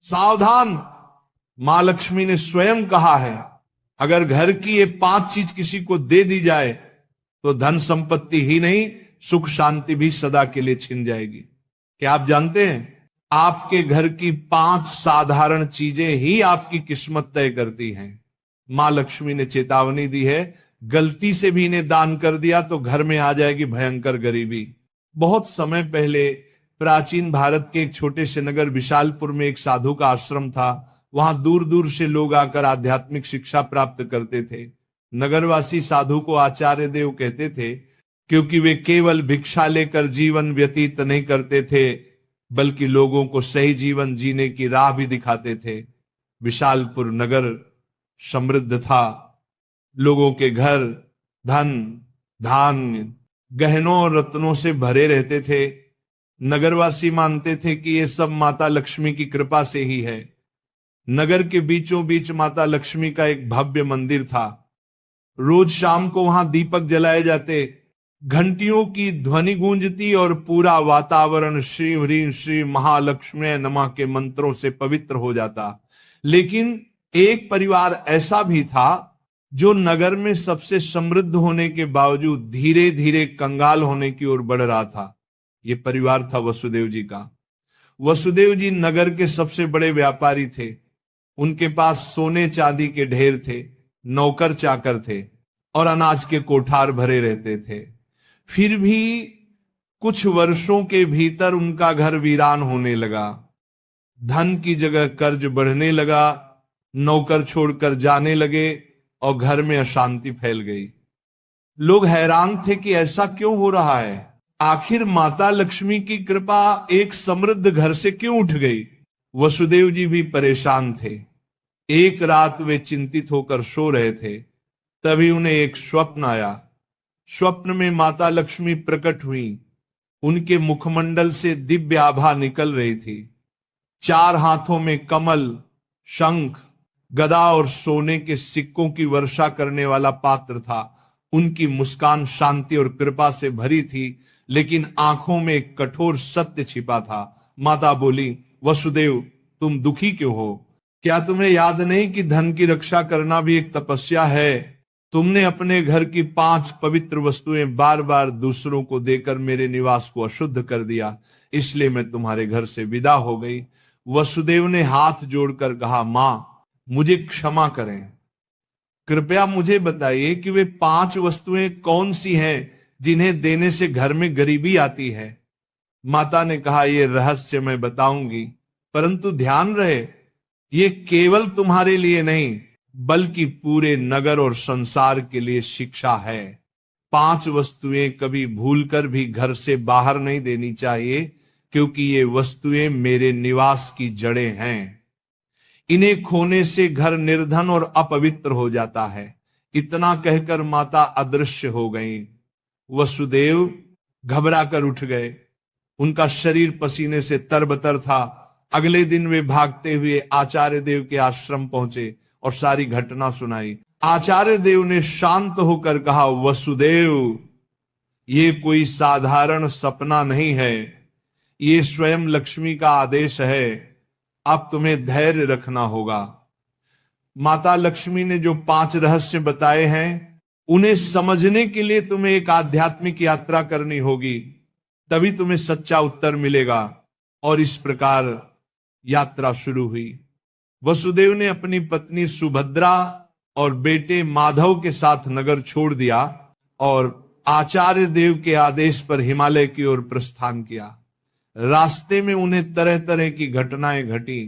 सावधान, मां लक्ष्मी ने स्वयं कहा है, अगर घर की ये 5 चीज किसी को दे दी जाए तो धन संपत्ति ही नहीं, सुख शांति भी सदा के लिए छिन जाएगी। क्या आप जानते हैं, आपके घर की 5 साधारण चीजें ही आपकी किस्मत तय करती हैं। मां लक्ष्मी ने चेतावनी दी है, गलती से भी इन्हें दान कर दिया तो घर में आ जाएगी भयंकर गरीबी। बहुत समय पहले प्राचीन भारत के एक छोटे से नगर विशालपुर में एक साधु का आश्रम था। वहां दूर दूर से लोग आकर आध्यात्मिक शिक्षा प्राप्त करते थे। नगरवासी साधु को आचार्य देव कहते थे, क्योंकि वे केवल भिक्षा लेकर जीवन व्यतीत नहीं करते थे, बल्कि लोगों को सही जीवन जीने की राह भी दिखाते थे। विशालपुर नगर समृद्ध था, लोगों के घर धन धान्य गहनों और रत्नों से भरे रहते थे। नगरवासी मानते थे कि ये सब माता लक्ष्मी की कृपा से ही है। नगर के बीचों बीच माता लक्ष्मी का एक भव्य मंदिर था। रोज शाम को वहां दीपक जलाए जाते, घंटियों की ध्वनि गूंजती और पूरा वातावरण श्री ह्रीं श्री महालक्ष्मी नमः के मंत्रों से पवित्र हो जाता। लेकिन एक परिवार ऐसा भी था जो नगर में सबसे समृद्ध होने के बावजूद धीरे धीरे कंगाल होने की ओर बढ़ रहा था। यह परिवार था वसुदेव जी का। वसुदेव जी नगर के सबसे बड़े व्यापारी थे। उनके पास सोने चांदी के ढेर थे, नौकर चाकर थे और अनाज के कोठार भरे रहते थे। फिर भी कुछ वर्षों के भीतर उनका घर वीरान होने लगा। धन की जगह कर्ज बढ़ने लगा, नौकर छोड़कर जाने लगे और घर में अशांति फैल गई। लोग हैरान थे कि ऐसा क्यों हो रहा है, आखिर माता लक्ष्मी की कृपा एक समृद्ध घर से क्यों उठ गई। वसुदेव जी भी परेशान थे। एक रात वे चिंतित होकर सो रहे थे, तभी उन्हें एक स्वप्न आया। स्वप्न में माता लक्ष्मी प्रकट हुई। उनके मुखमंडल से दिव्य आभा निकल रही थी। 4 हाथों में कमल, शंख, गदा और सोने के सिक्कों की वर्षा करने वाला पात्र था। उनकी मुस्कान शांति और कृपा से भरी थी, लेकिन आंखों में एक कठोर सत्य छिपा था। माता बोली, वसुदेव तुम दुखी क्यों हो? क्या तुम्हें याद नहीं कि धन की रक्षा करना भी एक तपस्या है? तुमने अपने घर की 5 पवित्र वस्तुएं बार बार दूसरों को देकर मेरे निवास को अशुद्ध कर दिया, इसलिए मैं तुम्हारे घर से विदा हो गई। वसुदेव ने हाथ जोड़कर कहा, मां मुझे क्षमा करें, कृपया मुझे बताइए कि वे 5 वस्तुएं कौन सी हैं जिन्हें देने से घर में गरीबी आती है। माता ने कहा, यह रहस्य मैं बताऊंगी, परंतु ध्यान रहे ये केवल तुम्हारे लिए नहीं बल्कि पूरे नगर और संसार के लिए शिक्षा है। 5 वस्तुएं कभी भूलकर भी घर से बाहर नहीं देनी चाहिए, क्योंकि ये वस्तुएं मेरे निवास की जड़ें हैं। इन्हें खोने से घर निर्धन और अपवित्र हो जाता है। इतना कहकर माता अदृश्य हो गईं। वसुदेव घबरा कर उठ गए। उनका शरीर पसीने से तरबतर था। अगले दिन वे भागते हुए आचार्य देव के आश्रम पहुंचे और सारी घटना सुनाई। आचार्य देव ने शांत होकर कहा, वसुदेव ये कोई साधारण सपना नहीं है, ये स्वयं लक्ष्मी का आदेश है। अब तुम्हें धैर्य रखना होगा। माता लक्ष्मी ने जो 5 रहस्य बताए हैं, उन्हें समझने के लिए तुम्हें एक आध्यात्मिक यात्रा करनी होगी, तभी तुम्हें सच्चा उत्तर मिलेगा। और इस प्रकार यात्रा शुरू हुई। वसुदेव ने अपनी पत्नी सुभद्रा और बेटे माधव के साथ नगर छोड़ दिया और आचार्य देव के आदेश पर हिमालय की ओर प्रस्थान किया। रास्ते में उन्हें तरह तरह की घटनाएं घटी।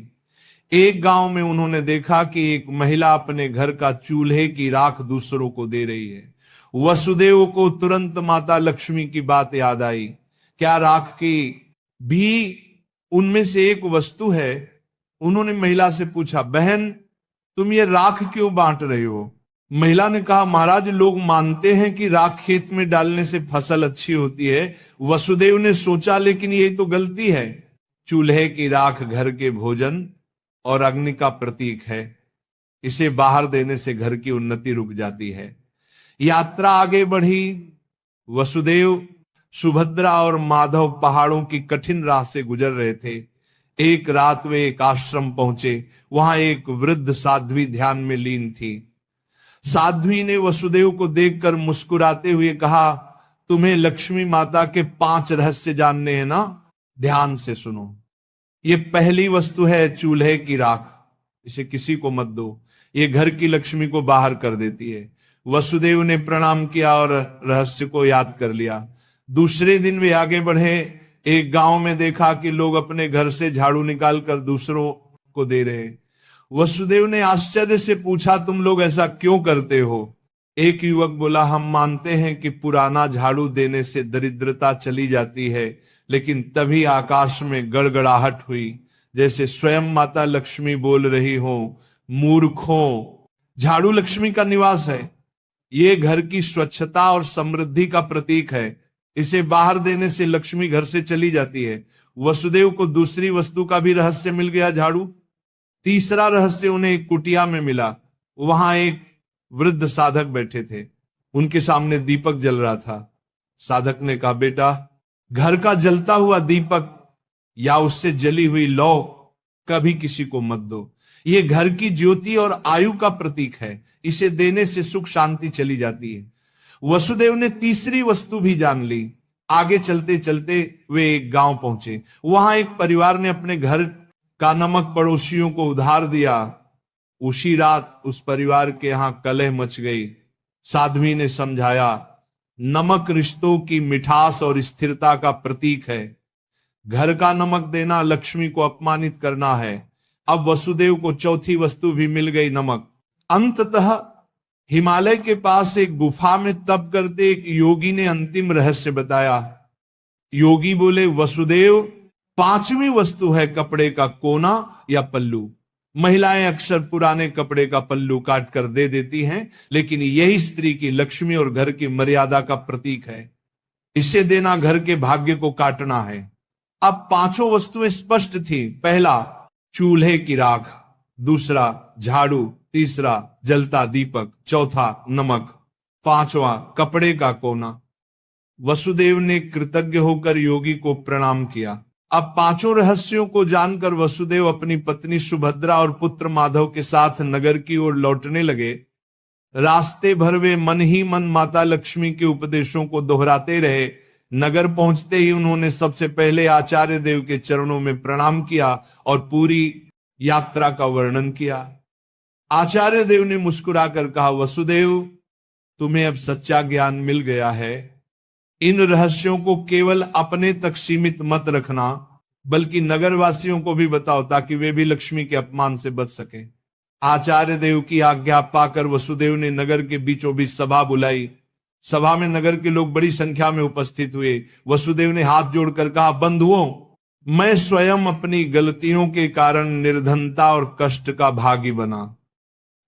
एक गांव में उन्होंने देखा कि एक महिला अपने घर का चूल्हे की राख दूसरों को दे रही है। वसुदेव को तुरंत माता लक्ष्मी की बात याद आई। क्या राख की भी उनमें से एक वस्तु है? उन्होंने महिला से पूछा, बहन तुम ये राख क्यों बांट रही हो? महिला ने कहा, महाराज लोग मानते हैं कि राख खेत में डालने से फसल अच्छी होती है। वसुदेव ने सोचा, लेकिन ये तो गलती है। चूल्हे की राख घर के भोजन और अग्नि का प्रतीक है, इसे बाहर देने से घर की उन्नति रुक जाती है। यात्रा आगे बढ़ी। वसुदेव, सुभद्रा और माधव पहाड़ों की कठिन राह से गुजर रहे थे। एक रात वे एक आश्रम पहुंचे। वहां एक वृद्ध साध्वी ध्यान में लीन थी। साध्वी ने वसुदेव को देखकर मुस्कुराते हुए कहा, तुम्हें लक्ष्मी माता के 5 रहस्य जानने हैं ना? ध्यान से सुनो। ये पहली वस्तु है चूल्हे की राख। इसे किसी को मत दो, ये घर की लक्ष्मी को बाहर कर देती है। वसुदेव ने प्रणाम किया और रहस्य को याद कर लिया। दूसरे दिन वे आगे बढ़े। एक गांव में देखा कि लोग अपने घर से झाड़ू निकालकर दूसरों को दे रहे। वसुदेव ने आश्चर्य से पूछा, तुम लोग ऐसा क्यों करते हो? एक युवक बोला, हम मानते हैं कि पुराना झाड़ू देने से दरिद्रता चली जाती है। लेकिन तभी आकाश में गड़गड़ाहट हुई, जैसे स्वयं माता लक्ष्मी बोल रही हो, मूर्खों, झाड़ू लक्ष्मी का निवास है। ये घर की स्वच्छता और समृद्धि का प्रतीक है। इसे बाहर देने से लक्ष्मी घर से चली जाती है। वसुदेव को दूसरी वस्तु का भी रहस्य मिल गया, झाड़ू। तीसरा रहस्य उन्हें एक कुटिया में मिला। वहां एक वृद्ध साधक बैठे थे। उनके सामने दीपक जल रहा था। साधक ने कहा, बेटा, घर का जलता हुआ दीपक या उससे जली हुई लौ कभी किसी को मत दो। ये घर की ज्योति और आयु का प्रतीक है। इसे देने से सुख शांति चली जाती है। वसुदेव ने तीसरी वस्तु भी जान ली। आगे चलते चलते वे एक गांव पहुंचे। वहां एक परिवार ने अपने घर का नमक पड़ोसियों को उधार दिया। उसी रात उस परिवार के यहां कलह मच गई। साध्वी ने समझाया, नमक रिश्तों की मिठास और स्थिरता का प्रतीक है। घर का नमक देना लक्ष्मी को अपमानित करना है। अब वसुदेव को चौथी वस्तु भी मिल गई, नमक। अंततः हिमालय के पास एक गुफा में तप करते एक योगी ने अंतिम रहस्य बताया। योगी बोले, वसुदेव, 5वीं वस्तु है कपड़े का कोना या पल्लू। महिलाएं अक्सर पुराने कपड़े का पल्लू काट कर दे देती हैं, लेकिन यही स्त्री की लक्ष्मी और घर की मर्यादा का प्रतीक है। इसे देना घर के भाग्य को काटना है। अब 5 वस्तुएं स्पष्ट थी। पहला, चूल्हे की राख। दूसरा, झाड़ू। तीसरा, जलता दीपक। चौथा, नमक। 5वां, कपड़े का कोना। वसुदेव ने कृतज्ञ होकर योगी को प्रणाम किया। अब 5 रहस्यों को जानकर वसुदेव अपनी पत्नी सुभद्रा और पुत्र माधव के साथ नगर की ओर लौटने लगे। रास्ते भर वे मन ही मन माता लक्ष्मी के उपदेशों को दोहराते रहे। नगर पहुंचते ही उन्होंने सबसे पहले आचार्य देव के चरणों में प्रणाम किया और पूरी यात्रा का वर्णन किया। आचार्य देव ने मुस्कुराकर कहा, वसुदेव, तुम्हें अब सच्चा ज्ञान मिल गया है। इन रहस्यों को केवल अपने तक सीमित मत रखना, बल्कि नगरवासियों को भी बताओ, ताकि वे भी लक्ष्मी के अपमान से बच सके। आचार्य देव की आज्ञा पाकर वसुदेव ने नगर के बीचों बीच सभा बुलाई। सभा में नगर के लोग बड़ी संख्या में उपस्थित हुए। वसुदेव ने हाथ जोड़कर कहा, बंधुओं, मैं स्वयं अपनी गलतियों के कारण निर्धनता और कष्ट का भागी बना।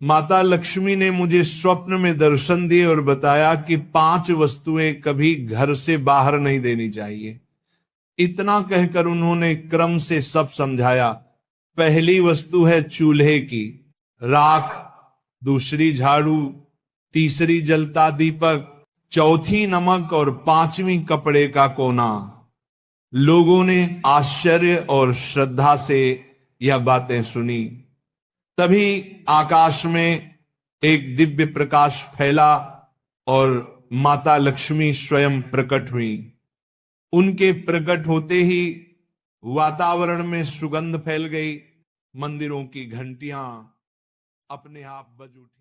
माता लक्ष्मी ने मुझे स्वप्न में दर्शन दिए और बताया कि 5 वस्तुएं कभी घर से बाहर नहीं देनी चाहिए। इतना कहकर उन्होंने क्रम से सब समझाया। पहली वस्तु है चूल्हे की राख, दूसरी झाड़ू, तीसरी जलता दीपक, चौथी नमक और 5वीं कपड़े का कोना। लोगों ने आश्चर्य और श्रद्धा से यह बातें सुनी। तभी आकाश में एक दिव्य प्रकाश फैला और माता लक्ष्मी स्वयं प्रकट हुई। उनके प्रकट होते ही वातावरण में सुगंध फैल गई। मंदिरों की घंटियां अपने आप बज उठी।